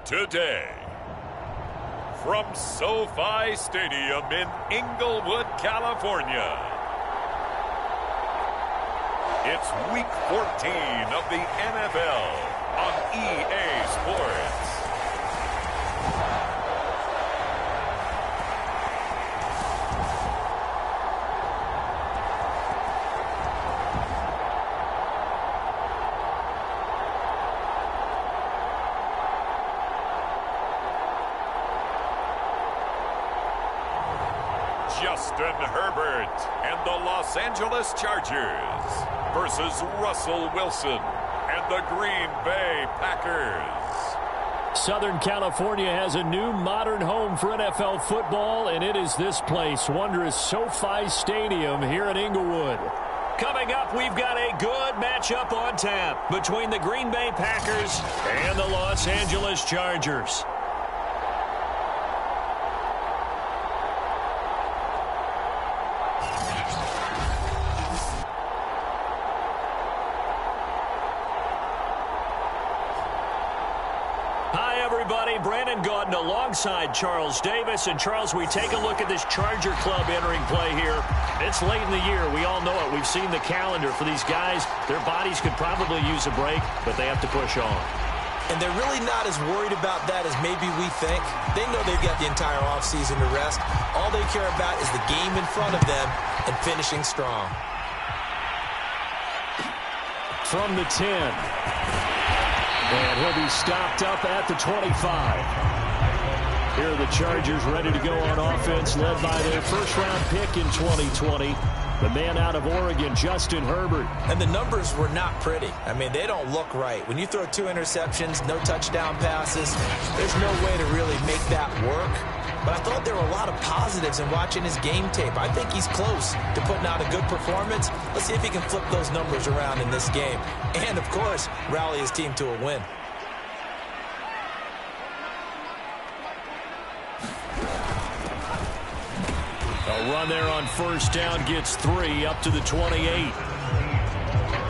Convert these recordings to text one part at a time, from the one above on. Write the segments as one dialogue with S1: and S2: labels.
S1: today. From SoFi Stadium in Inglewood, California, it's Week 14 of the NFL on EA Sports. Justin Herbert and the Los Angeles Chargers versus Russell Wilson and the Green Bay Packers.
S2: Southern California has a new modern home for NFL football, and it is this place, wondrous SoFi Stadium here in Inglewood. Coming up, we've got a good matchup on tap between the Green Bay Packers and the Los Angeles Chargers. Alongside Charles Davis. And Charles, we take a look at this Charger club entering play here. It's late in the year. We all know it. We've seen the calendar for these guys. Their bodies could probably use a break, but they have to push on.
S3: And they're really not as worried about that as maybe we think. They know they've got the entire offseason to rest. All they care about is the game in front of them and finishing strong.
S2: From the 10. And he'll be stopped up at the 25. Here are the Chargers ready to go on offense, led by their first-round pick in 2020, the man out of Oregon, Justin Herbert.
S3: And the numbers were not pretty. I mean, they don't look right. When you throw 2 interceptions, no touchdown passes, there's no way to really make that work. But I thought there were a lot of positives in watching his game tape. I think he's close to putting out a good performance. Let's see if he can flip those numbers around in this game. And, of course, rally his team to a win.
S2: A run there on first down gets 3 up to the 28.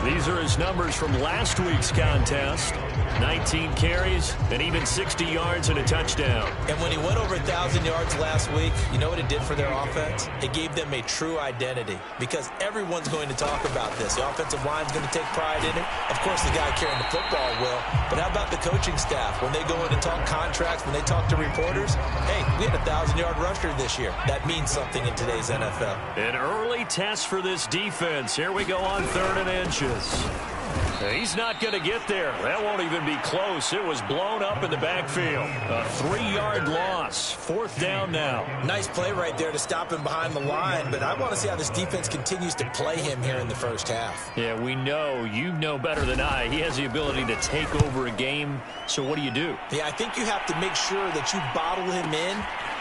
S2: These are his numbers from last week's contest. 19 carries and even 60 yards and a touchdown.
S3: And when he went over 1,000 yards last week, you know what it did for their offense? It gave them a true identity because everyone's going to talk about this. The offensive line's going to take pride in it. Of course, the guy carrying the football will. But how about the coaching staff? When they go in and talk contracts, when they talk to reporters, hey, we had a 1,000-yard rusher this year. That means something in today's NFL.
S2: An early test for this defense. Here we go on 3rd and inches. He's not going to get there. That won't even be close. It was blown up in the backfield. A 3-yard loss. 4th down now.
S3: Nice play right there to stop him behind the line, but I want to see how this defense continues to play him here in the first half.
S2: Yeah, we know. You know better than I. He has the ability to take over a game. So what do you do?
S3: Yeah, I think you have to make sure that you bottle him in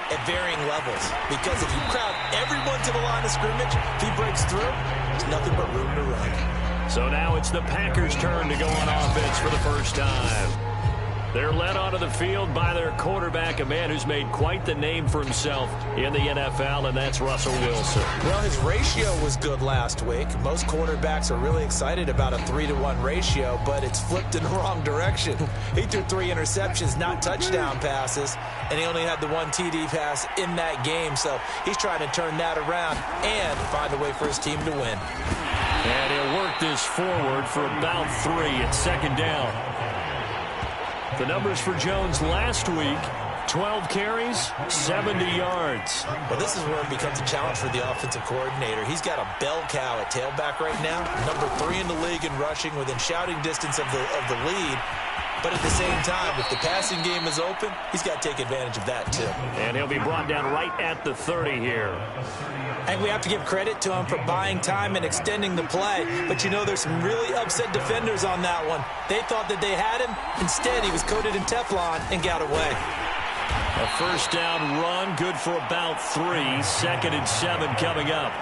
S3: at varying levels. Because if you crowd everyone to the line of scrimmage, if he breaks through, there's nothing but room to run.
S2: So now it's the Packers' turn to go on offense for the first time. They're led onto the field by their quarterback, a man who's made quite the name for himself in the NFL, and that's Russell Wilson.
S3: Well, his ratio was good last week. Most quarterbacks are really excited about a 3-to-1 ratio, but it's flipped in the wrong direction. He threw 3 interceptions, not touchdown passes, and he only had the 1 TD pass in that game. So he's trying to turn that around and find a way for his team to win.
S2: And he'll work this forward for about 3 at 2nd down. The numbers for Jones last week, 12 carries, 70 yards.
S3: Well, this is where it becomes a challenge for the offensive coordinator. He's got a bell cow at tailback right now, number 3 in the league in rushing, within shouting distance of the lead. But at the same time, if the passing game is open, he's got to take advantage of that too.
S2: And he'll be brought down right at the 30 here.
S3: I think we have to give credit to him for buying time and extending the play. But, you know, there's some really upset defenders on that one. They thought that they had him. Instead, he was coated in Teflon and got away.
S2: A first down run, good for about 3. 2nd and 7 coming up.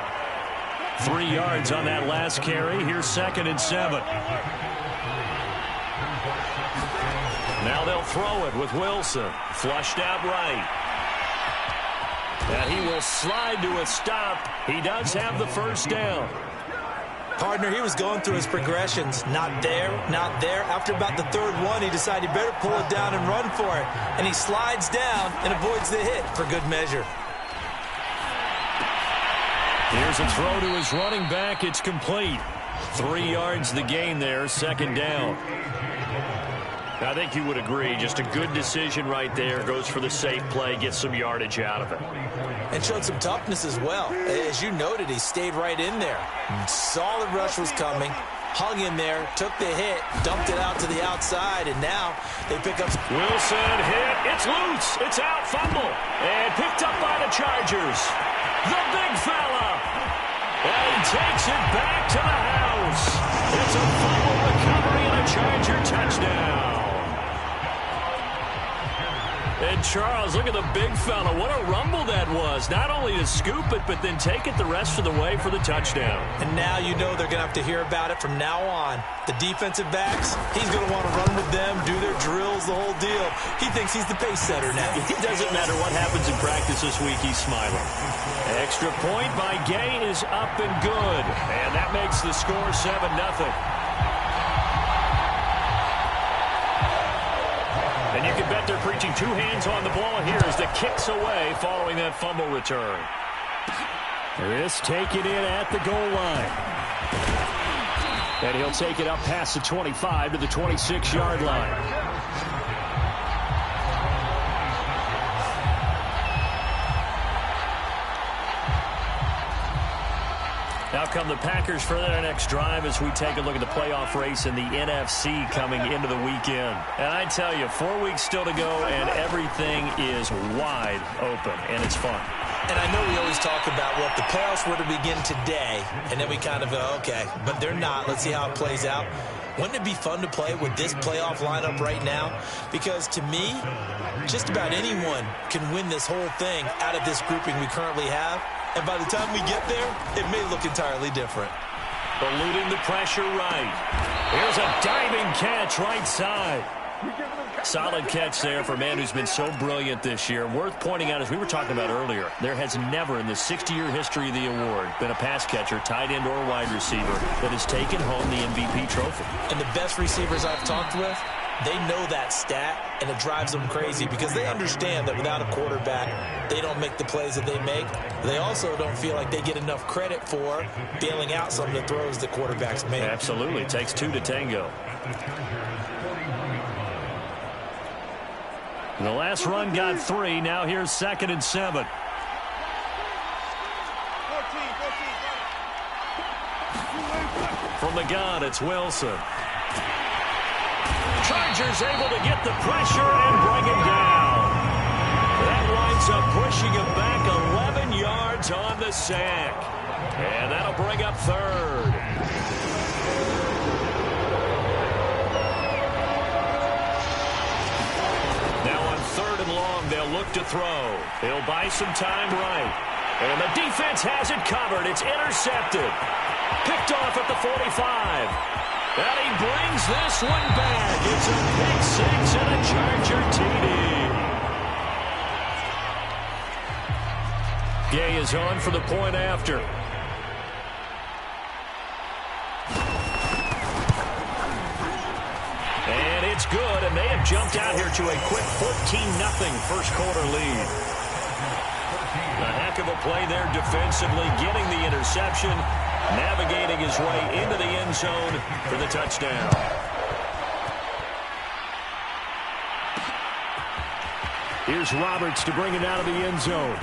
S2: 3 yards on that last carry. Here's 2nd and 7. Now they'll throw it with Wilson. Flushed out right. And he will slide to a stop. He does have the first down.
S3: Partner, he was going through his progressions. Not there, not there. After about the third one, he decided he better pull it down and run for it. And he slides down and avoids the hit for good measure.
S2: Here's a throw to his running back. It's complete. 3 yards the gain there, second down. I think you would agree, just a good decision right there. Goes for the safe play, gets some yardage out of it.
S3: And showed some toughness as well. As you noted, he stayed right in there. Solid rush was coming, hung in there, took the hit, dumped it out to the outside, and now they pick up.
S2: Wilson hit. It's loose. It's out. Fumble. And picked up by the Chargers. The big fella. And he takes it back to the house. It's a fumble recovery and a Charger touchdown. And Charles, look at the big fella. What a rumble that was. Not only to scoop it, but then take it the rest of the way for the touchdown.
S3: And now you know they're going to have to hear about it from now on. The defensive backs, he's going to want to run with them, do their drills, the whole deal. He thinks he's the pace setter now.
S2: It doesn't matter what happens in practice this week, he's smiling. Extra point by Gay is up and good. And that makes the score 7-0. And you can bet they're preaching 2 hands on the ball here as the kick's away following that fumble return. This take it in at the goal line. And he'll take it up past the 25 to the 26-yard line. Now come the Packers for their next drive as we take a look at the playoff race in the NFC coming into the weekend. And I tell you, 4 weeks still to go, and everything is wide open, and it's fun.
S3: And I know we always talk about, well, if the playoffs were to begin today, and then we kind of go, okay, but they're not. Let's see how it plays out. Wouldn't it be fun to play with this playoff lineup right now? Because to me, just about anyone can win this whole thing out of this grouping we currently have. And by the time we get there, it may look entirely different.
S2: Eluding the pressure right. Here's a diving catch right side. Solid catch there for a man who's been so brilliant this year. Worth pointing out, as we were talking about earlier, there has never in the 60-year history of the award been a pass catcher, tight end, or wide receiver that has taken home the MVP trophy.
S3: And the best receivers I've talked with, they know that stat, and it drives them crazy because they understand that without a quarterback, they don't make the plays that they make. They also don't feel like they get enough credit for bailing out some of the throws that quarterbacks make.
S2: Absolutely. It takes 2 to tango. The last run got 3. Now here's 2nd and 7. From the gun, it's Wilson. Chargers able to get the pressure and bring him down. That winds up pushing him back 11 yards on the sack. And that'll bring up 3rd. Now on 3rd and long, they'll look to throw. He'll buy some time right. And the defense has it covered. It's intercepted. Picked off at the 45. And he brings this one back. It's a pick 6 and a Charger TD. Gay is on for the point after. And it's good, and they have jumped out here to a quick 14-0 first quarter lead. A heck of a play there defensively, getting the interception, navigating his way into the end zone for the touchdown. Here's Roberts to bring it out of the end zone.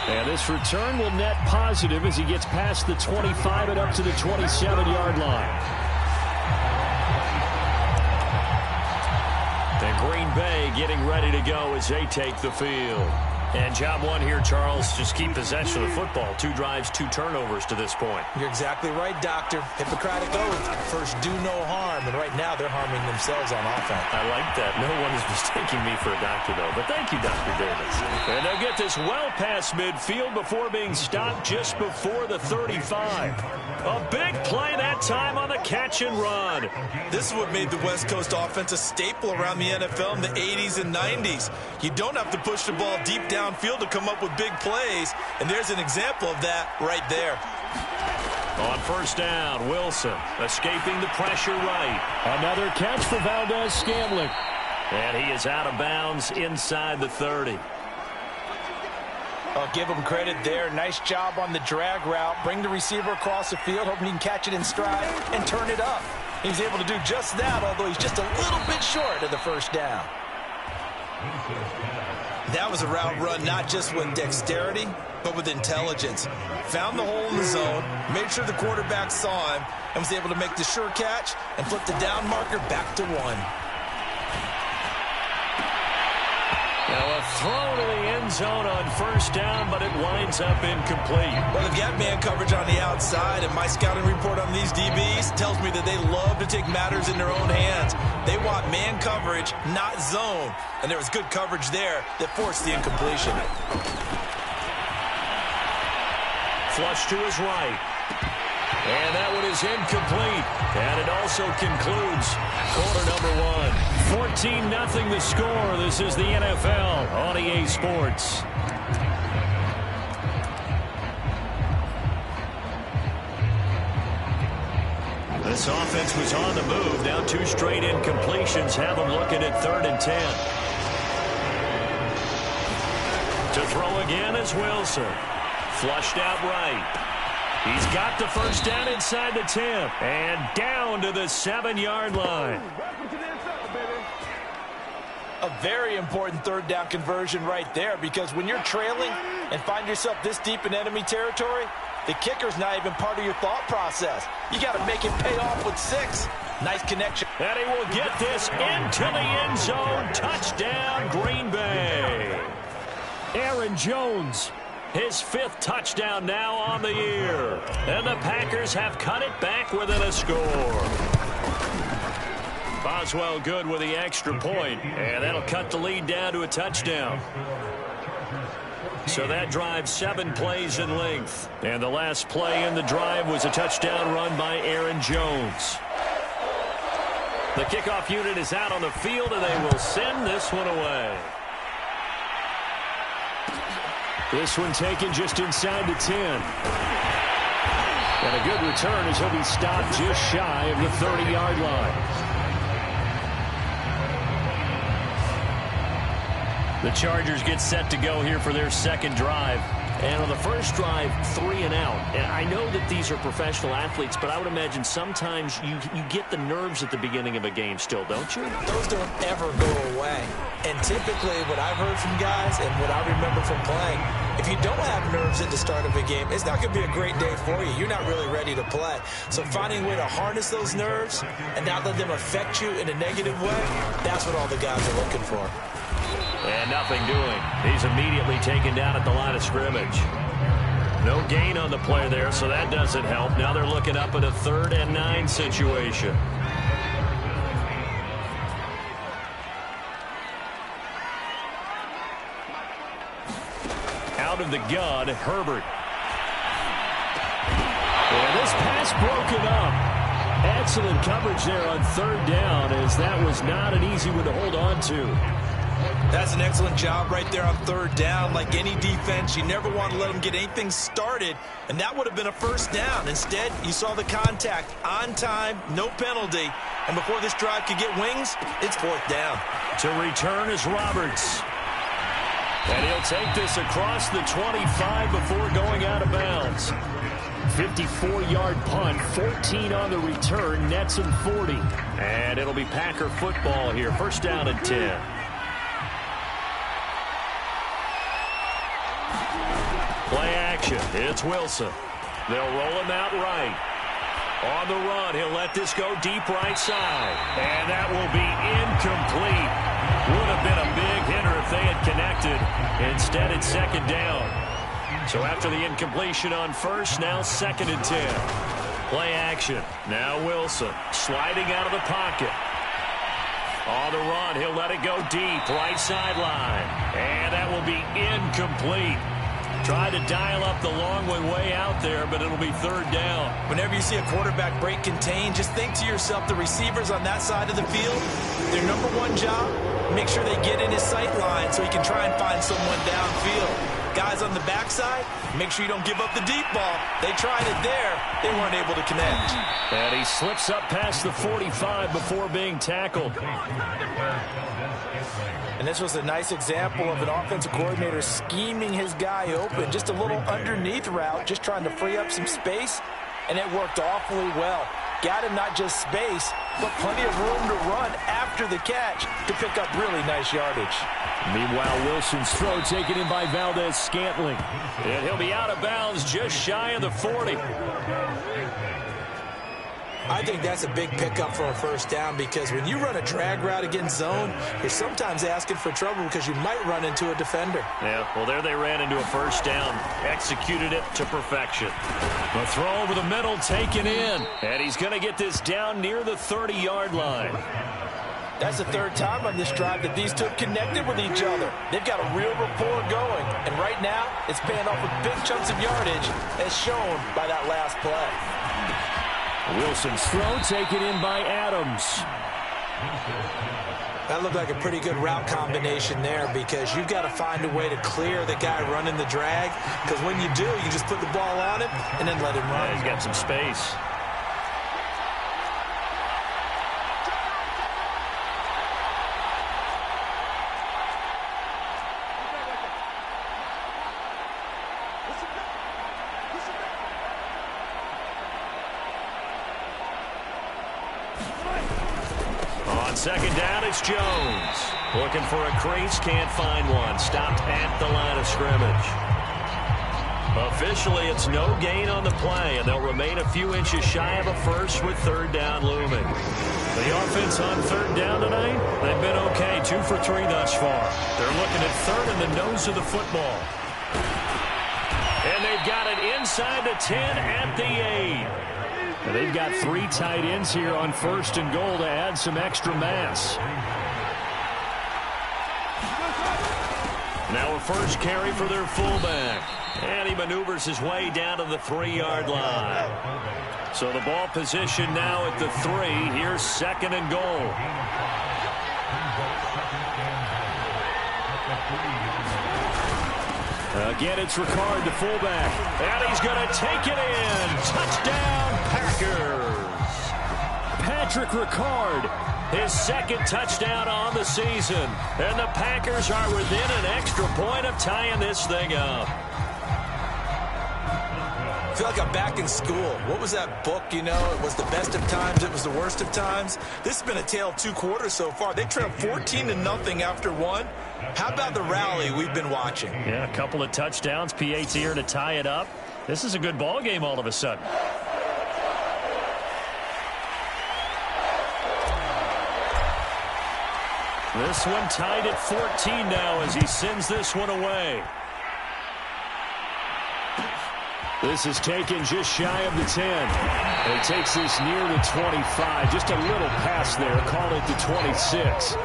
S2: And this return will net positive as he gets past the 25 and up to the 27-yard line. And Green Bay getting ready to go as they take the field. And job one here, Charles, just keep possession of the football. 2 drives, 2 turnovers to this point.
S3: You're exactly right, Doctor. Hippocratic oath. First, do no harm. And right now, they're harming themselves on offense.
S2: I like that. No one is mistaking me for a doctor, though. But thank you, Dr. Davis. And they'll get this well past midfield before being stopped just before the 35. A big play that time on the catch and run.
S3: This is what made the West Coast offense a staple around the NFL in the 80s and 90s. You don't have to push the ball deep downfield to come up with big plays, and there's an example of that right there.
S2: On first down, Wilson escaping the pressure right. Another catch for Valdez-Scantling. And he is out of bounds inside the 30.
S3: I'll give him credit there. Nice job on the drag route. Bring the receiver across the field, hoping he can catch it in stride and turn it up. He's able to do just that, although he's just a little bit short of the first down. That was a route run not just with dexterity, but with intelligence. Found the hole in the zone, made sure the quarterback saw him, and was able to make the sure catch and flip the down marker back to 1.
S2: Now a throw to the end zone on first down, but it winds up incomplete.
S3: Well, they've got man coverage on the outside, and my scouting report on these DBs tells me that they love to take matters in their own hands. They want man coverage, not zone. And there was good coverage there that forced the incompletion.
S2: Flush to his right. And that one is incomplete. And it also concludes quarter number 1. 14-0 the score. This is the NFL on EA Sports. This offense was on the move. Now 2 straight incompletions have them looking at 3rd and 10. To throw again is Wilson. Flushed out right. He's got the first down inside the 10. And down to the 7-yard line.
S3: A very important 3rd down conversion right there, because when you're trailing and find yourself this deep in enemy territory, the kicker's not even part of your thought process. You got to make it pay off with 6. Nice connection.
S2: And he will get this into the end zone. Touchdown, Green Bay. Aaron Jones, his 5th touchdown now on the year. And the Packers have cut it back within a score. Boswell good with the extra point, and that'll cut the lead down to a touchdown. So that drives 7 plays in length. And the last play in the drive was a touchdown run by Aaron Jones. The kickoff unit is out on the field, and they will send this one away. This one taken just inside the 10. And a good return as he'll be stopped just shy of the 30-yard line. The Chargers get set to go here for their 2nd drive. And on the first drive, 3 and out. And I know that these are professional athletes, but I would imagine sometimes you get the nerves at the beginning of a game still, don't you?
S3: Those don't ever go away. And typically what I've heard from guys and what I remember from playing, if you don't have nerves at the start of a game, it's not going to be a great day for you. You're not really ready to play. So finding a way to harness those nerves and not let them affect you in a negative way, that's what all the guys are looking for.
S2: And nothing doing. He's immediately taken down at the line of scrimmage. No gain on the play there, so that doesn't help. Now they're looking up at a 3rd and 9 situation. Out of the gun, Herbert. And this pass broken up. Excellent coverage there on 3rd down, as that was not an easy one to hold on to.
S3: That's an excellent job right there on 3rd down. Like any defense, you never want to let them get anything started, and that would have been a first down. Instead, you saw the contact on time, no penalty, and before this drive could get wings, it's 4th down.
S2: To return is Roberts. And he'll take this across the 25 before going out of bounds. 54-yard punt, 14 on the return, nets him 40. And it'll be Packer football here, first down and 10. Play action. It's Wilson. They'll roll him out right. On the run, he'll let this go deep right side. And that will be incomplete. Would have been a big hitter if they had connected. Instead, it's 2nd down. So after the incompletion on first, now 2nd and 10. Play action. Now Wilson sliding out of the pocket. On the run, he'll let it go deep, right sideline. And that will be incomplete. Try to dial up the long way out there, but it'll be third down.
S3: Whenever you see a quarterback break contain, just think to yourself, the receivers on that side of the field, their number one job, make sure they get in his sight line so he can try and find someone downfield. Guys on the backside, make sure you don't give up the deep ball. They tried it there. They weren't able to connect.
S2: And he slips up past the 45 before being tackled.
S3: And this was a nice example of an offensive coordinator scheming his guy open. Just a little underneath route, just trying to free up some space, and it worked awfully well. Got him not just space, but plenty of room to run after the catch to pick up really nice yardage.
S2: Meanwhile, Wilson's throw taken in by Valdez-Scantling. And he'll be out of bounds just shy of the 40.
S3: I think that's a big pickup for a first down, because when you run a drag route against zone, you're sometimes asking for trouble because you might run into a defender.
S2: Yeah, well, there they ran into a first down. Executed it to perfection. The throw over the middle taken in. And he's going to get this down near the 30-yard line.
S3: That's the third time on this drive that these two have connected with each other. They've got a real rapport going. And right now, it's paying off with big chunks of yardage, as shown by that last play.
S2: Wilson's throw taken in by Adams.
S3: That looked like a pretty good route combination there, because you've got to find a way to clear the guy running the drag, because when you do, you just put the ball on him and then let him run.
S2: Yeah, he's got some space. Second down, it's Jones. Looking for a crease, can't find one. Stopped at the line of scrimmage. Officially, it's no gain on the play, and they'll remain a few inches shy of a first with third down looming. The offense on third down tonight, they've been okay, 2 for 3 thus far. They're looking at third in the nose of the football. And they've got it inside the 10 at the 8. And they've got 3 tight ends here on first and goal to add some extra mass. Now a first carry for their fullback. And he maneuvers his way down to the 3-yard line. So the ball position now at the 3. Here's second and goal. Again, it's Ricard, the fullback. And he's going to take it in. Touchdown, Packers. Patrick Ricard, his second touchdown on the season. And the Packers are within an extra point of tying this thing up.
S3: I feel like I'm back in school. What was that book, you know? It was the best of times. It was the worst of times. This has been a tale of 2 quarters so far. They trailed 14-0 after 1. How about the rally we've been watching?
S2: Yeah, a couple of touchdowns. PAT here to tie it up. This is a good ball game all of a sudden. This one tied at 14 now as he sends this one away. This is taken just shy of the 10. And it takes this near the 25. Just a little pass there. Call it the 26.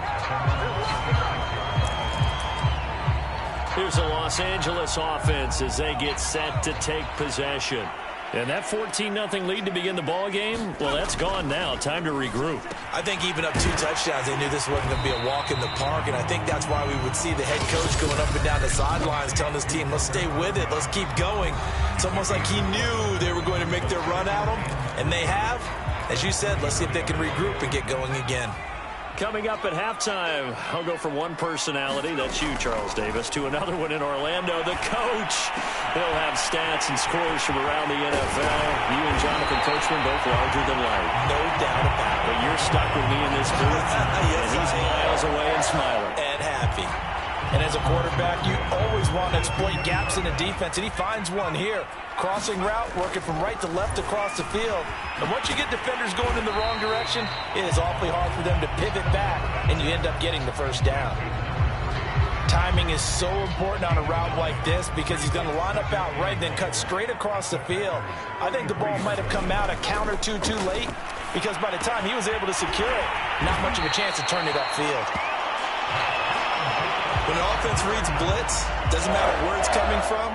S2: Here's the Los Angeles offense as they get set to take possession. And that 14-0 lead to begin the ball game, well, that's gone now. Time to regroup.
S3: I think even up 2 touchdowns, they knew this wasn't going to be a walk in the park, and I think that's why we would see the head coach going up and down the sidelines telling his team, let's stay with it, let's keep going. It's almost like he knew they were going to make their run at him, and they have. As you said, let's see if they can regroup and get going again.
S2: Coming up at halftime, I'll go from one personality, that's you, Charles Davis, to another one in Orlando, the coach. He'll have stats and scores from around the NFL. You and Jonathan Coachman both larger than life.
S3: No doubt about it.
S2: But you're stuck with me in this booth,
S3: yes,
S2: and he's miles away and smiling.
S3: And happy. And as a quarterback, you always want to exploit gaps in the defense, and he finds one here. Crossing route, working from right to left across the field. And once you get defenders going in the wrong direction, it is awfully hard for them to pivot back, and you end up getting the first down. Timing is so important on a route like this because he's going to line up out right, then cut straight across the field. I think the ball might have come out a count or two too late because by the time he was able to secure it, not much of a chance to turn it upfield. When an offense reads blitz, doesn't matter where it's coming from,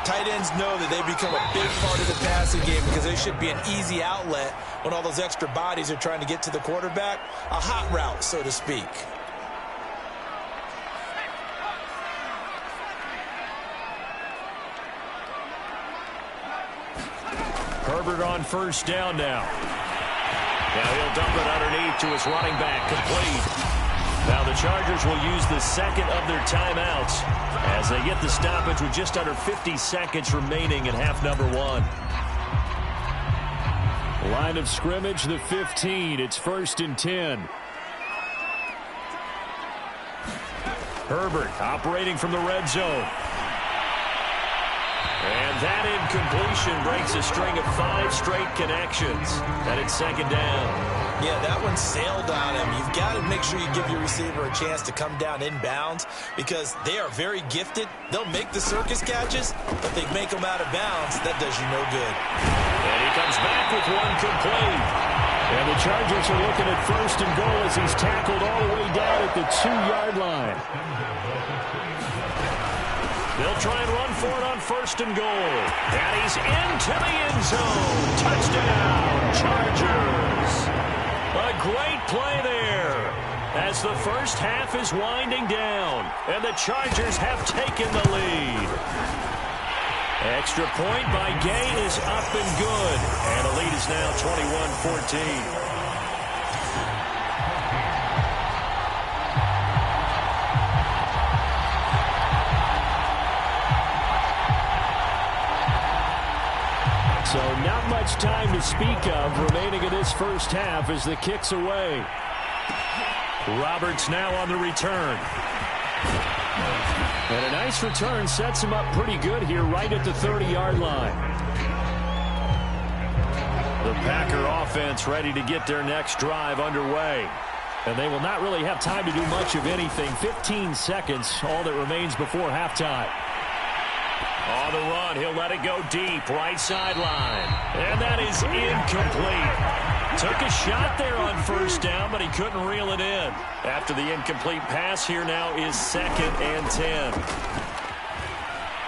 S3: Tight ends know that they become a big part of the passing game because they should be an easy outlet when all those extra bodies are trying to get to the quarterback. A hot route, so to speak.
S2: Herbert on first down now. Now he'll dump it underneath to his running back, complete. Now the Chargers will use the second of their timeouts as they get the stoppage with just under 50 seconds remaining in half number one. Line of scrimmage, the 15. It's 1st and 10. Herbert operating from the red zone. And that incompletion breaks a string of 5 straight connections. And it's 2nd down.
S3: Yeah, that one sailed on him. You've got to make sure you give your receiver a chance to come down inbounds because they are very gifted. They'll make the circus catches, but they make them out of bounds. That does you no good.
S2: And he comes back with one complete. And the Chargers are looking at 1st and goal as he's tackled all the way down at the 2-yard line. They'll try and run for it on 1st and goal. And he's into the end zone. Touchdown, Chargers. A great play there as the first half is winding down. And the Chargers have taken the lead. Extra point by Gay is up and good. And the lead is now 21-14. So not much time to speak of remaining in this first half as the kick's away. Roberts now on the return. And a nice return sets him up pretty good here right at the 30-yard line. The Packer offense ready to get their next drive underway. And they will not really have time to do much of anything. 15 seconds, all that remains before halftime. On the run, he'll let it go deep, right sideline. And that is incomplete. Took a shot there on 1st down, but he couldn't reel it in. After the incomplete pass, here now is 2nd and 10.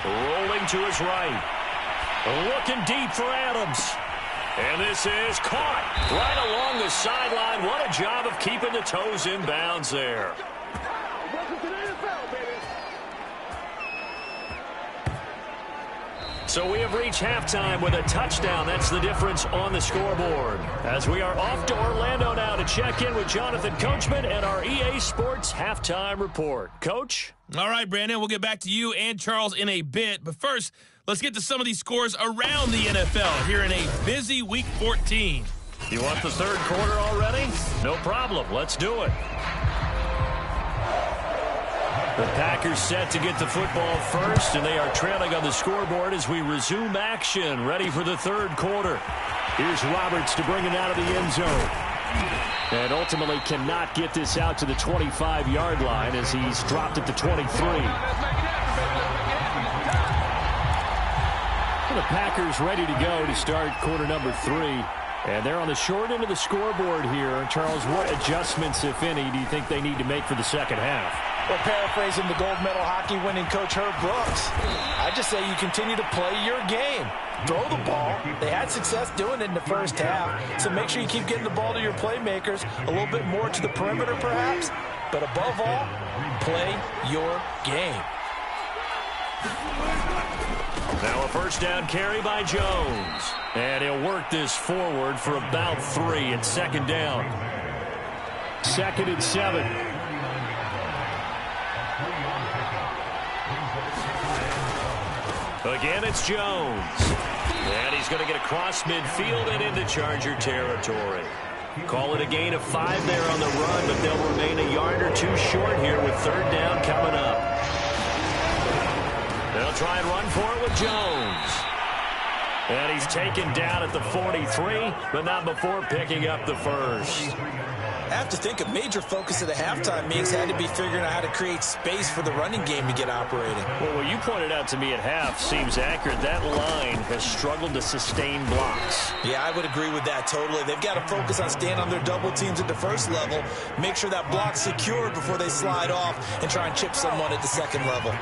S2: Rolling to his right. Looking deep for Adams. And this is caught right along the sideline. What a job of keeping the toes in bounds there. So we have reached halftime with a touchdown. That's the difference on the scoreboard. As we are off to Orlando now to check in with Jonathan Coachman and our EA Sports Halftime Report. Coach?
S4: All right, Brandon, we'll get back to you and Charles in a bit. But first, let's get to some of these scores around the NFL here in a busy Week 14.
S2: You want the third quarter already? No problem. Let's do it. The Packers set to get the football first, and they are trailing on the scoreboard as we resume action, ready for the third quarter. Here's Roberts to bring it out of the end zone. And ultimately cannot get this out to the 25-yard line as he's dropped at the 23. The Packers ready to go to start quarter number 3. And they're on the short end of the scoreboard here. Charles, what adjustments, if any, do you think they need to make for the second half?
S5: Well, paraphrasing the gold medal hockey winning coach Herb Brooks, I just say you continue to play your game. Throw the ball. They had success doing it in the first half, so make sure you keep getting the ball to your playmakers, a little bit more to the perimeter perhaps, but above all, play your game.
S2: Now a first down carry by Jones. And he'll work this forward for about 3. It's 2nd down. 2nd and 7. Again, it's Jones. And he's going to get across midfield and into Charger territory. Call it a gain of 5 there on the run, but they'll remain a yard or 2 short here with 3rd down coming up. They'll try and run for it with Jones. And he's taken down at the 43, but not before picking up the first.
S3: I have to think a major focus of the halftime meetings had to be figuring out how to create space for the running game to get operating.
S2: Well, what you pointed out to me at half seems accurate. That line has struggled to sustain blocks.
S3: Yeah, I would agree with that totally. They've got to focus on staying on their double teams at the first level, make sure that block's secured before they slide off and try and chip someone at the second level.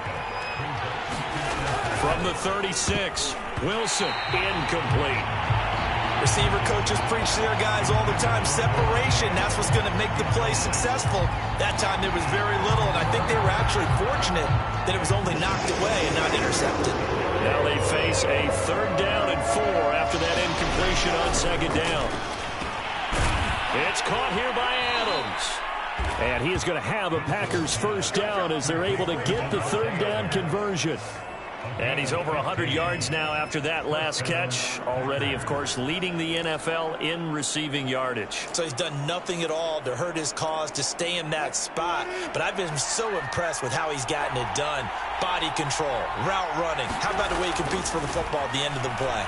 S2: From the 36, Wilson, incomplete.
S3: Receiver coaches preach to their guys all the time. Separation, that's what's going to make the play successful. That time there was very little, and I think they were actually fortunate that it was only knocked away and not intercepted.
S2: Now they face a 3rd down and 4 after that incompletion on 2nd down. It's caught here by Adams. And he is going to have a Packers 1st down as they're able to get the 3rd down conversion. And he's over 100 yards now after that last catch. Already, of course, leading the NFL in receiving yardage.
S3: So he's done nothing at all to hurt his cause, to stay in that spot. But I've been so impressed with how he's gotten it done. Body control, route running. How about the way he competes for the football at the end of the play?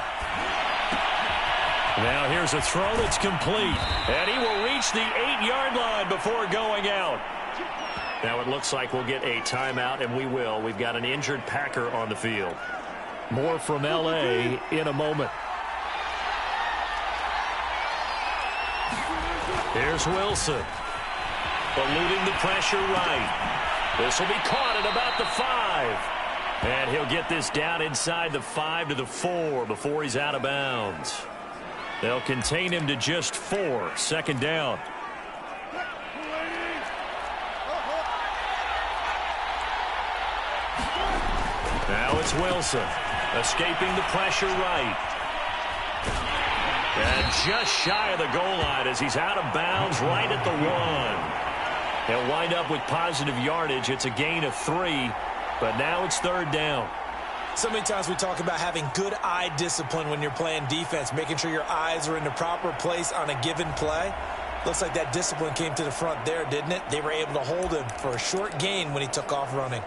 S2: Now here's a throw that's complete. And he will reach the 8-yard line before going out. Now it looks like we'll get a timeout, and we will. We've got an injured Packer on the field. More from L.A. in a moment. Here's Wilson. Eluding the pressure right. This will be caught at about the 5. And he'll get this down inside the 5 to the 4 before he's out of bounds. They'll contain him to just 4. 2nd down. Now it's Wilson, escaping the pressure right. And just shy of the goal line as he's out of bounds right at the 1. He'll wind up with positive yardage. It's a gain of 3, but now it's 3rd down.
S3: So many times we talk about having good eye discipline when you're playing defense, making sure your eyes are in the proper place on a given play. Looks like that discipline came to the front there, didn't it? They were able to hold him for a short gain when he took off running.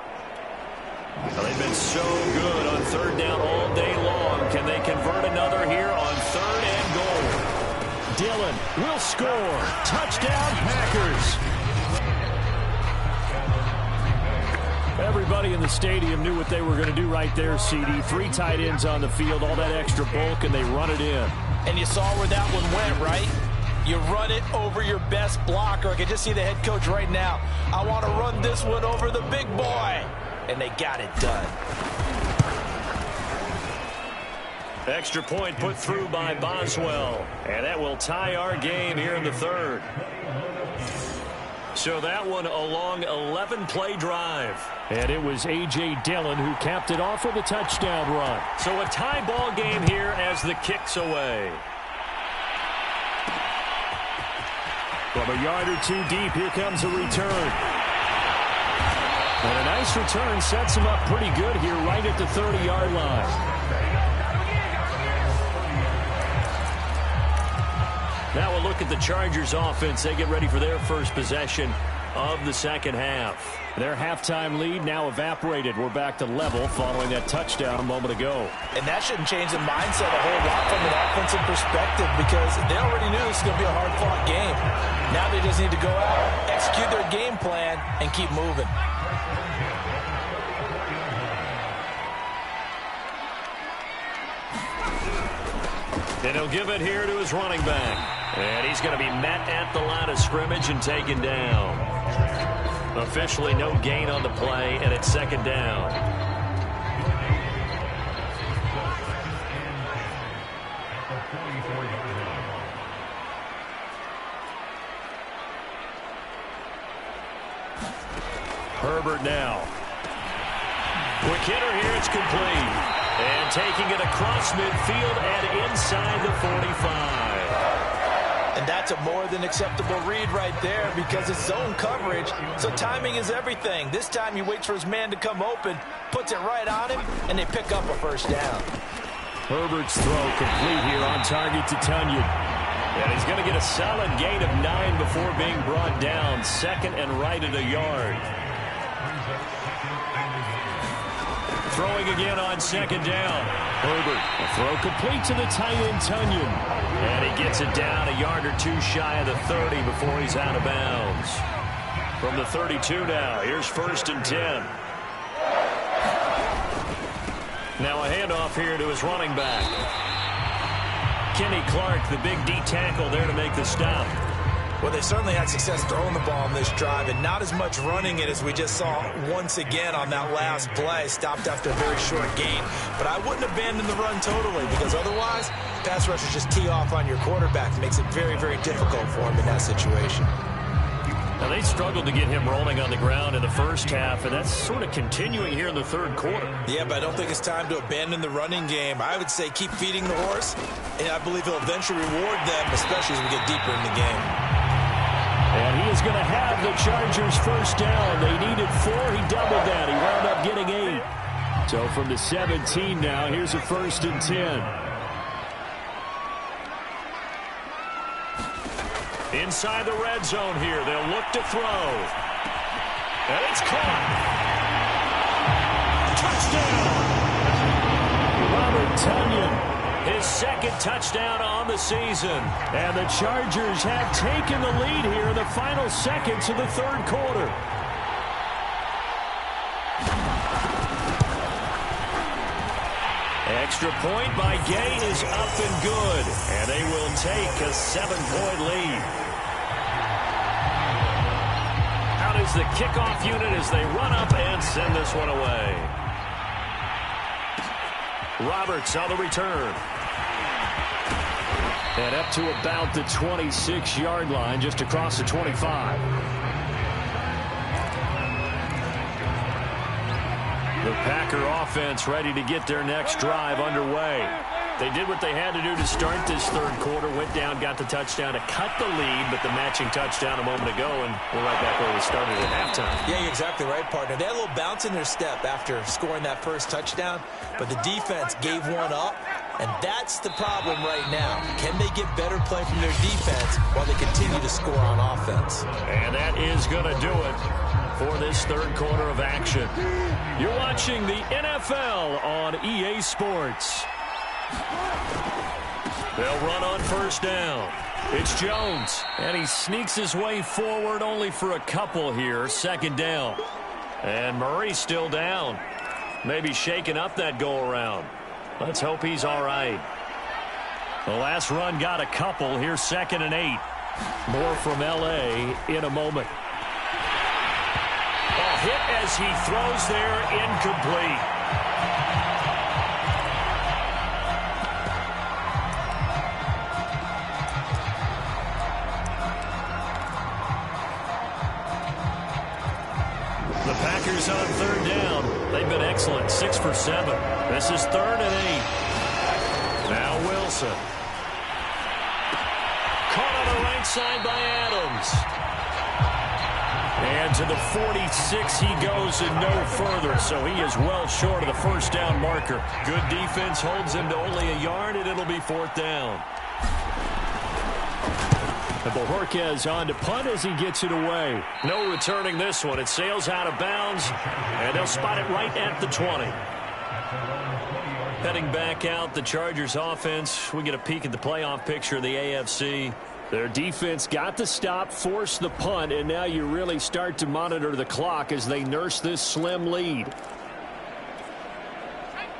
S2: Well, they've been so good on 3rd down all day long. Can they convert another here on 3rd and goal? Dillon will score. Touchdown, Packers. Everybody in the stadium knew what they were going to do right there, CD. 3 tight ends on the field, all that extra bulk, and they run it in.
S5: And you saw where that one went, right? You run it over your best blocker. I can just see the head coach right now. I want to run this one over the big boy. And they got it done.
S2: Extra point put through by Boswell. And that will tie our game here in the 3rd. So that one a long 11-play drive. And it was A.J. Dillon who capped it off with a touchdown run. So a tie ball game here as the kick's away. From a yard or 2 deep, here comes a return. And a nice return sets him up pretty good here right at the 30-yard line. Now we'll look at the Chargers offense. They get ready for their first possession of the 2nd half. Their halftime lead now evaporated. We're back to level following that touchdown a moment ago.
S5: And that shouldn't change the mindset a whole lot from an offensive perspective because they already knew this was going to be a hard-fought game. Now they just need to go out, execute their game plan, and keep moving.
S2: And he'll give it here to his running back. And he's going to be met at the line of scrimmage and taken down. Officially no gain on the play, and it's 2nd down. Herbert now. Quick hitter here, it's complete. And taking it across midfield and inside the 45.
S5: And that's a more than acceptable read right there because it's zone coverage, so timing is everything. This time he waits for his man to come open, puts it right on him, and they pick up a 1st down.
S2: Herbert's throw complete here on target to Tunyon. And he's going to get a solid gain of 9 before being brought down. 2nd and right at a yard. Throwing again on 2nd down. Herbert, a throw complete to the tight end Tunyon. And he gets it down a yard or 2 shy of the 30 before he's out of bounds. From the 32 now, here's 1st and 10. Now a handoff here to his running back. Kenny Clark, the big D tackle there to make the stop.
S3: Well, they certainly had success throwing the ball on this drive and not as much running it as we just saw once again on that last play. Stopped after a very short gain. But I wouldn't abandon the run totally because otherwise, pass rushers just tee off on your quarterback. It makes it very, very difficult for him in that situation.
S2: Now, they struggled to get him rolling on the ground in the first half, and that's sort of continuing here in the third quarter.
S3: Yeah, but I don't think it's time to abandon the running game. I would say keep feeding the horse, and I believe he'll eventually reward them, especially as we get deeper in the game.
S2: And he is going to have the Chargers first down. They needed 4. He doubled that. He wound up getting 8. So from the 17 now, here's a 1st and 10. Inside the red zone here. They'll look to throw. And it's caught. Touchdown. Robert Tonyan, his 2nd touchdown on the season. And the Chargers have taken the lead here in the final seconds of the third quarter. Extra point by Gay is up and good. And they will take a 7-point lead. Out is the kickoff unit as they run up and send this one away. Roberts on the return. And up to about the 26-yard line, just across the 25. The Packer offense ready to get their next drive underway. They did what they had to do to start this third quarter. Went down, got the touchdown to cut the lead, but the matching touchdown a moment ago, and we're right back where we started at halftime.
S3: Yeah, you're exactly right, partner. They had a little bounce in their step after scoring that first touchdown, but the defense gave one up, and that's the problem right now. Can they get better play from their defense while they continue to score on offense?
S2: And that is going to do it for this third quarter of action. You're watching the NFL on EA Sports. They'll run on first down. It's Jones, and he sneaks his way forward only for a couple here. 2nd down. And Murray still down. Maybe shaking up that go-around. Let's hope he's all right. The last run got a couple. Here's 2nd and 8. More from L.A. in a moment. A hit as he throws there, incomplete. The Packers on 3rd down. They've been excellent, 6 for 7. This is 3rd and 8. Now Wilson. Caught on the right side by Adams. And to the 46 he goes and no further, so he is well short of the first down marker. Good defense holds him to only a yard, and it'll be 4th down. And Bojorquez on to punt as he gets it away. No returning this one. It sails out of bounds, and they'll spot it right at the 20. Heading back out, the Chargers offense. We get a peek at the playoff picture of the AFC. Their defense got the stop, forced the punt, and now you really start to monitor the clock as they nurse this slim lead.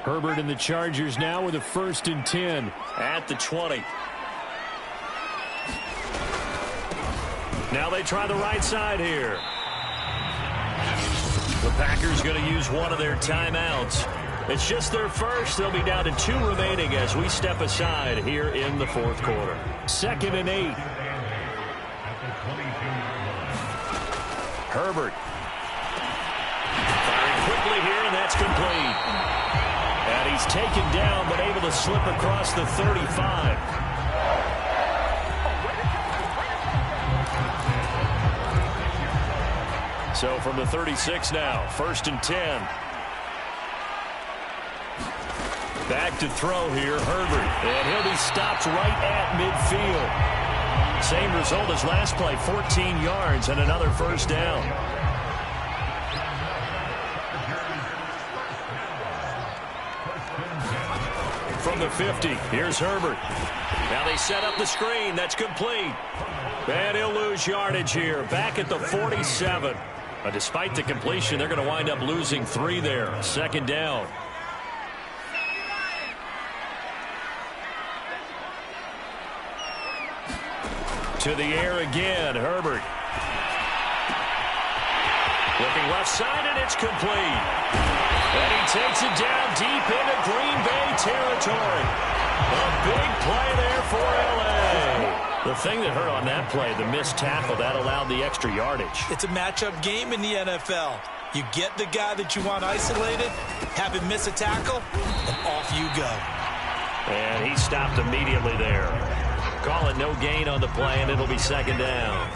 S2: Herbert and the Chargers now with a 1st and 10 at the 20. Now they try the right side here. The Packers going to use one of their timeouts. It's just their first. They'll be down to 2 remaining as we step aside here in the 4th quarter. 2nd and 8. Herbert. Firing quickly here, and that's complete. And he's taken down, but able to slip across the 35. So from the 36 now, 1st and 10. Back to throw here, Herbert. And he'll be stopped right at midfield. Same result as last play, 14 yards and another 1st down. From the 50, here's Herbert. Now they set up the screen. That's complete. And he'll lose yardage here. Back at the 47. Despite the completion, they're going to wind up losing 3 there. 2nd down. To the air again, Herbert. Looking left side, and it's complete. And he takes it down deep into Green Bay territory. A big play there for L.A. The thing that hurt on that play, the missed tackle, that allowed the extra yardage.
S3: It's a matchup game in the NFL. You get the guy that you want isolated, have him miss a tackle, and off you go.
S2: And he stopped immediately there. Call it no gain on the play, and it'll be second down.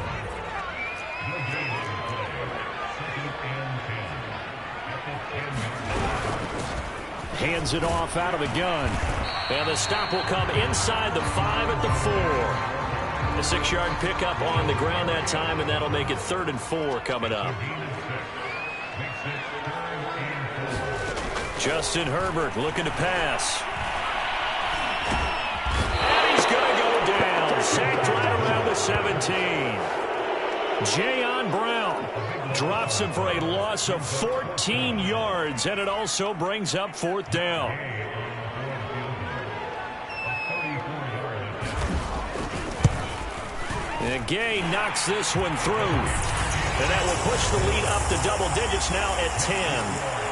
S2: Hands it off out of the gun. And the stop will come inside the 5 at the 4. A 6-yard pickup on the ground that time, and that'll make it 3rd and 4 coming up. Justin Herbert looking to pass. And he's going to go down. Sacked right around the 17. Jayon Brown drops him for a loss of 14 yards, and it also brings up 4th down. And Gay knocks this one through. And that will push the lead up to double digits now at 10.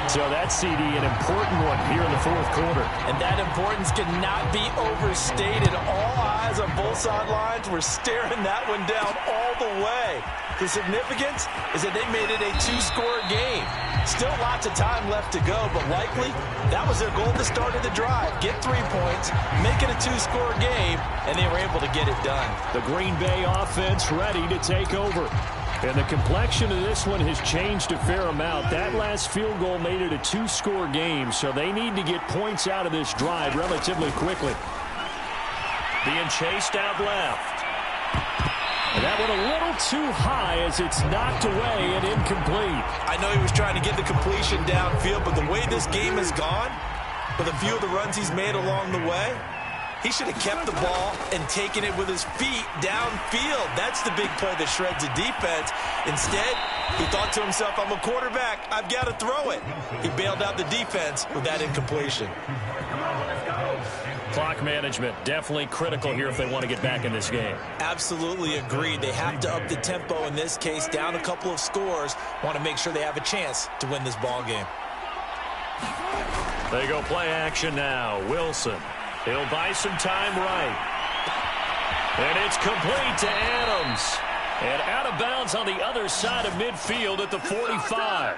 S2: So that CD, an important one here in the 4th quarter.
S5: And that importance cannot be overstated. All eyes on both sidelines were staring that one down all the way. The significance is that they made it a 2-score game. Still lots of time left to go, but likely that was their goal to start of the drive. Get 3 points, make it a 2-score game, and they were able to get it done.
S2: The Green Bay offense ready to take over. And the complexion of this one has changed a fair amount. That last field goal made it a 2-score game, so they need to get points out of this drive relatively quickly. Being chased out left. And that went a little too high as it's knocked away and incomplete.
S3: I know he was trying to get the completion downfield, but the way this game has gone, with a few of the runs he's made along the way, he should have kept the ball and taken it with his feet downfield. That's the big play that shreds the defense. Instead, he thought to himself, I'm a quarterback. I've got to throw it. He bailed out the defense with that incompletion.
S2: Clock management, definitely critical here if they want to get back in this game.
S3: Absolutely agreed. They have to up the tempo in this case, down a couple of scores. Want to make sure they have a chance to win this ball game.
S2: They go play action now. Wilson. He'll buy some time right. And it's complete to Adams. And out of bounds on the other side of midfield at the 45.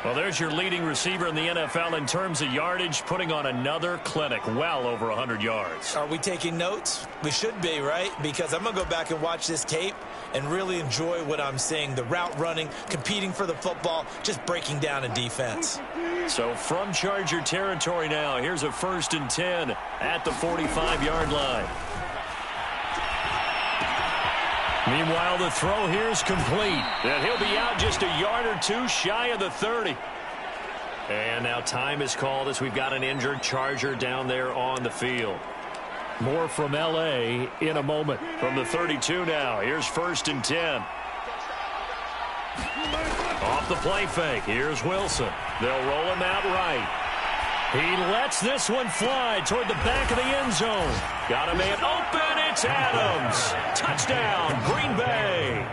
S2: Well, there's your leading receiver in the NFL in terms of yardage, putting on another clinic, well over 100 yards.
S3: Are we taking notes? We should be, right? Because I'm going to go back and watch this tape and really enjoy what I'm seeing. The route running, competing for the football, just breaking down a defense.
S2: So from Charger territory now, here's a 1st and 10 at the 45-yard line. Meanwhile, the throw here is complete. And he'll be out just a yard or two shy of the 30. And now time is called as we've got an injured Charger down there on the field. More from L.A. in a moment. From the 32 now, here's 1st and 10. Off the play fake, here's Wilson. They'll roll him out right. He lets this one fly toward the back of the end zone. Got a man open, it's Adams. Touchdown, Green Bay.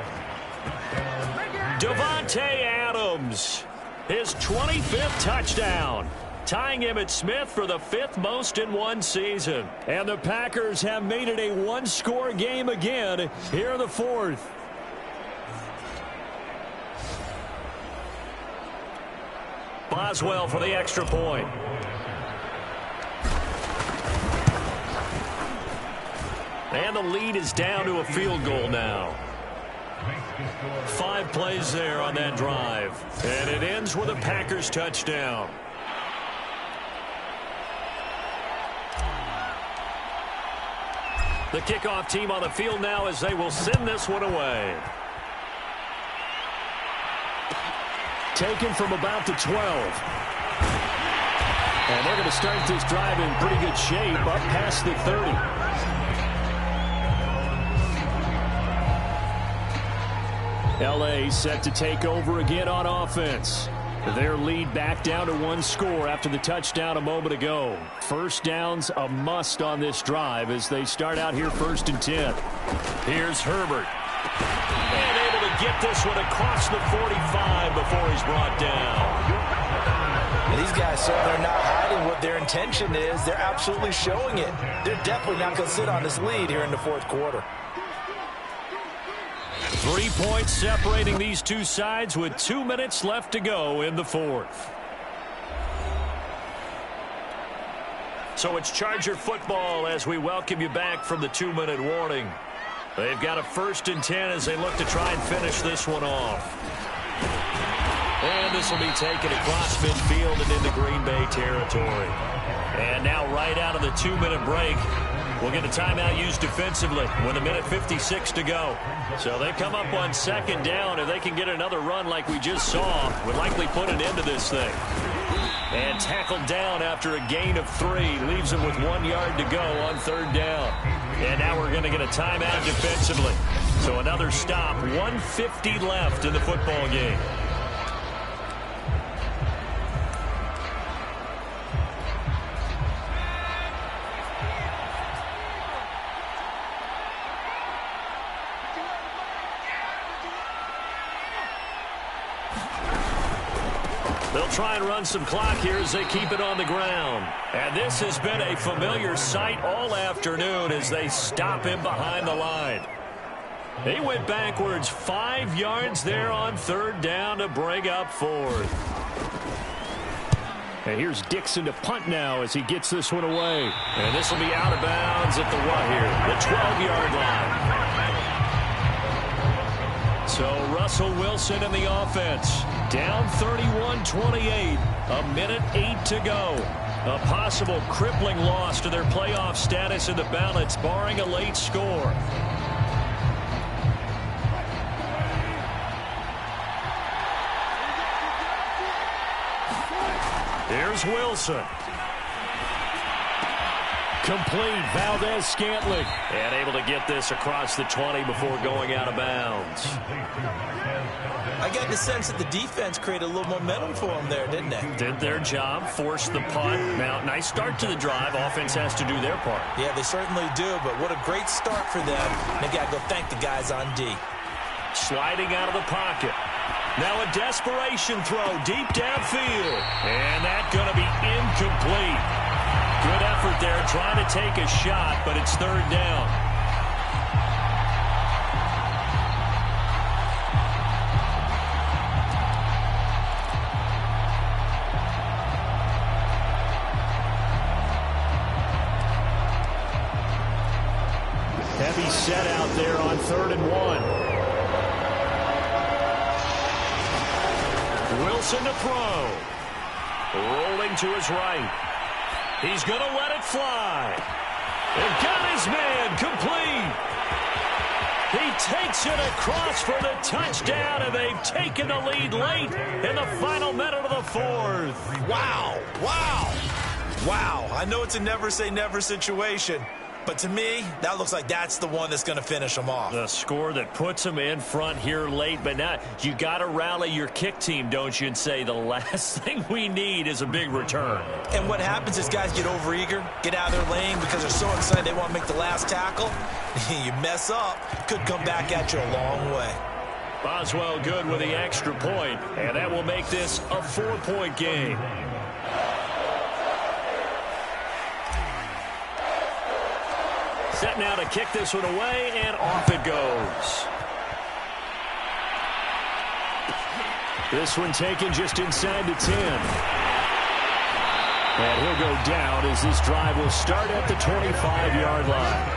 S2: Davante Adams, his 25th touchdown, tying him at Smith for the 5th most in one season. And the Packers have made it a 1-score game again here in the 4th. Boswell for the extra point. And the lead is down to a field goal now. 5 plays there on that drive. And it ends with a Packers touchdown. The kickoff team on the field now as they will send this one away. Taken from about the 12. And they're going to start this drive in pretty good shape up past the 30. L.A. set to take over again on offense. Their lead back down to one score after the touchdown a moment ago. First down's a must on this drive as they start out here 1st and 10. Here's Herbert. And able to get this one across the 45 before he's brought down.
S5: These guys certainly are not hiding what their intention is. They're absolutely showing it. They're definitely not going to sit on this lead here in the 4th quarter.
S2: 3 points separating these two sides with 2 minutes left to go in the 4th. So it's Charger football as we welcome you back from the 2-minute warning. They've got a 1st and 10 as they look to try and finish this one off. And this will be taken across midfield and into Green Bay territory. And now right out of the 2-minute break, we'll get a timeout used defensively with 1:56 to go. So they come up on 2nd down. If they can get another run like we just saw, would likely put an end to this thing. And tackled down after a gain of 3. Leaves them with 1 yard to go on 3rd down. And now we're going to get a timeout defensively. So another stop. 1:50 left in the football game. They'll try and run some clock here as they keep it on the ground. And this has been a familiar sight all afternoon as they stop him behind the line. He went backwards 5 yards there on 3rd down to bring up 4th. And here's Dixon to punt now as he gets this one away. And this will be out of bounds at the what here? The 12-yard line. So Russell Wilson in the offense. Down 31-28. 1:08 to go. A possible crippling loss to their playoff status in the balance, barring a late score. Here's Wilson. Complete. Valdez-Scantling. And able to get this across the 20 before going out of bounds.
S3: I got the sense that the defense created a little momentum for them there, didn't they?
S2: Did their job, forced the punt. Now, nice start to the drive. Offense has to do their part.
S3: Yeah, they certainly do, but what a great start for them. They got to go thank the guys on D.
S2: Sliding out of the pocket. Now a desperation throw deep downfield. And that's going to be incomplete. Good effort there trying to take a shot, but it's 3rd down. Heavy set out there on 3rd and 1. Wilson to throw. Rolling to his right. He's going to let it fly. And got his man complete. He takes it across for the touchdown, and they've taken the lead late in the final minute of the 4th.
S3: Wow. Wow. Wow. I know it's a never-say-never situation, but to me, that looks like that's the one that's going to finish them off.
S2: The score that puts them in front here late, but now you got to rally your kick team, don't you, and say the last thing we need is a big return.
S3: And what happens is guys get overeager, get out of their lane because they're so excited they want to make the last tackle. You mess up, could come back at you a long way.
S2: Boswell good with the extra point, and that will make this a 4-point game. Set now to kick this one away, and off it goes. This one taken just inside the 10. And he'll go down as this drive will start at the 25-yard line.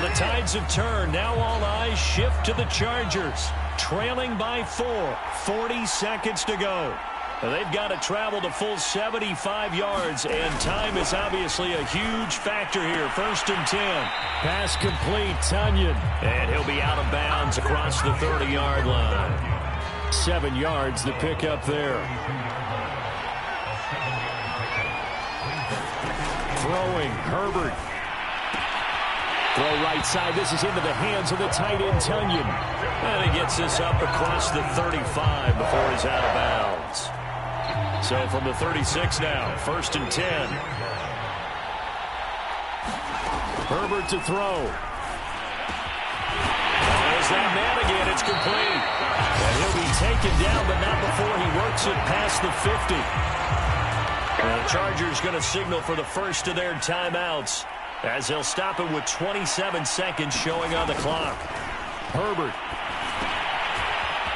S2: The Tides have turned. Now all eyes shift to the Chargers. Trailing by 4. 40 seconds to go. They've got to travel the full 75 yards, and time is obviously a huge factor here. 1st and 10. Pass complete, Tunyon. And he'll be out of bounds across the 30-yard line. 7 yards the pickup there. Throwing, Herbert. Throw right side. This is into the hands of the tight end, Tunyon. And he gets this up across the 35 before he's out of bounds. So from the 36 now, 1st and 10. Herbert to throw. There's that man again. It's complete. And he'll be taken down, but not before he works it past the 50. And the Chargers going to signal for the first of their timeouts as they'll stop it with 27 seconds showing on the clock. Herbert.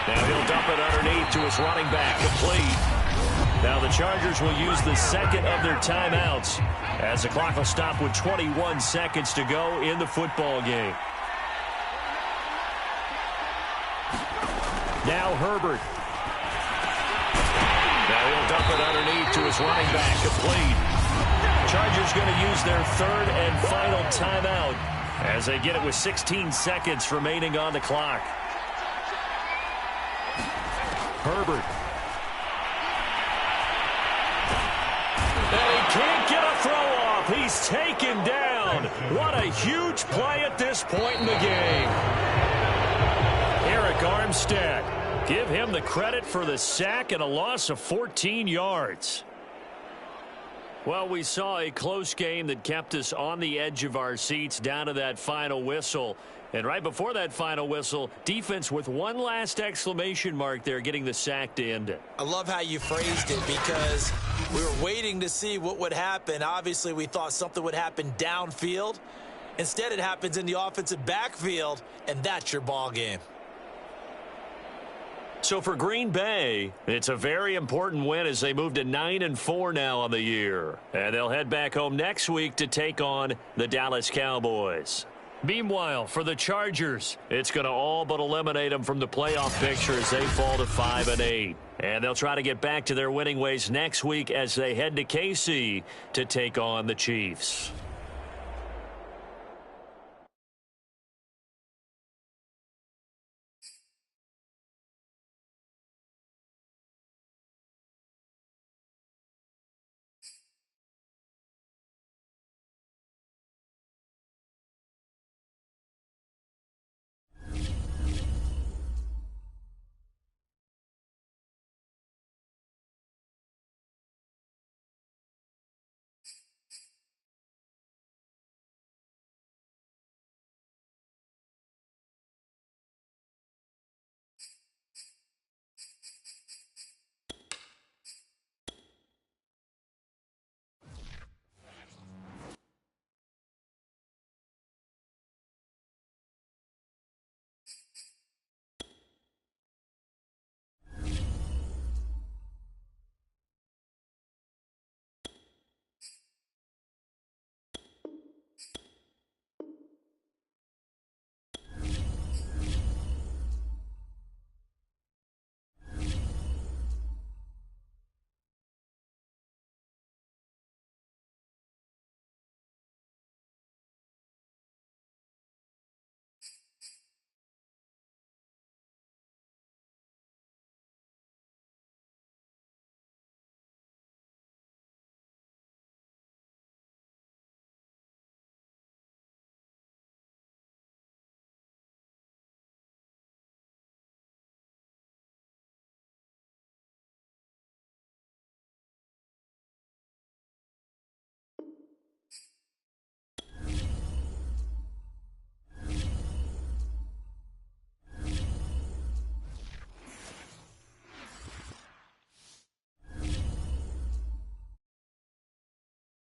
S2: Now he'll dump it underneath to his running back, complete. Now the Chargers will use the second of their timeouts as the clock will stop with 21 seconds to go in the football game. Now Herbert. Now he'll dump it underneath to his running back, complete. Chargers going to use their third and final timeout as they get it with 16 seconds remaining on the clock. Herbert. And he can't get a throw off. He's taken down. What a huge play at this point in the game. Eric Armstead. Give him the credit for the sack and a loss of 14 yards. Well, we saw a close game that kept us on the edge of our seats down to that final whistle. And right before that final whistle, defense with one last exclamation mark there, getting the sack to end it.
S3: I love how you phrased it because we were waiting to see what would happen. Obviously, we thought something would happen downfield. Instead, it happens in the offensive backfield, and that's your ball game.
S2: So for Green Bay, it's a very important win as they move to 9-4 now on the year. And they'll head back home next week to take on the Dallas Cowboys. Meanwhile, for the Chargers, it's going to all but eliminate them from the playoff picture as they fall to 5-8. And they'll try to get back to their winning ways next week as they head to KC to take on the Chiefs.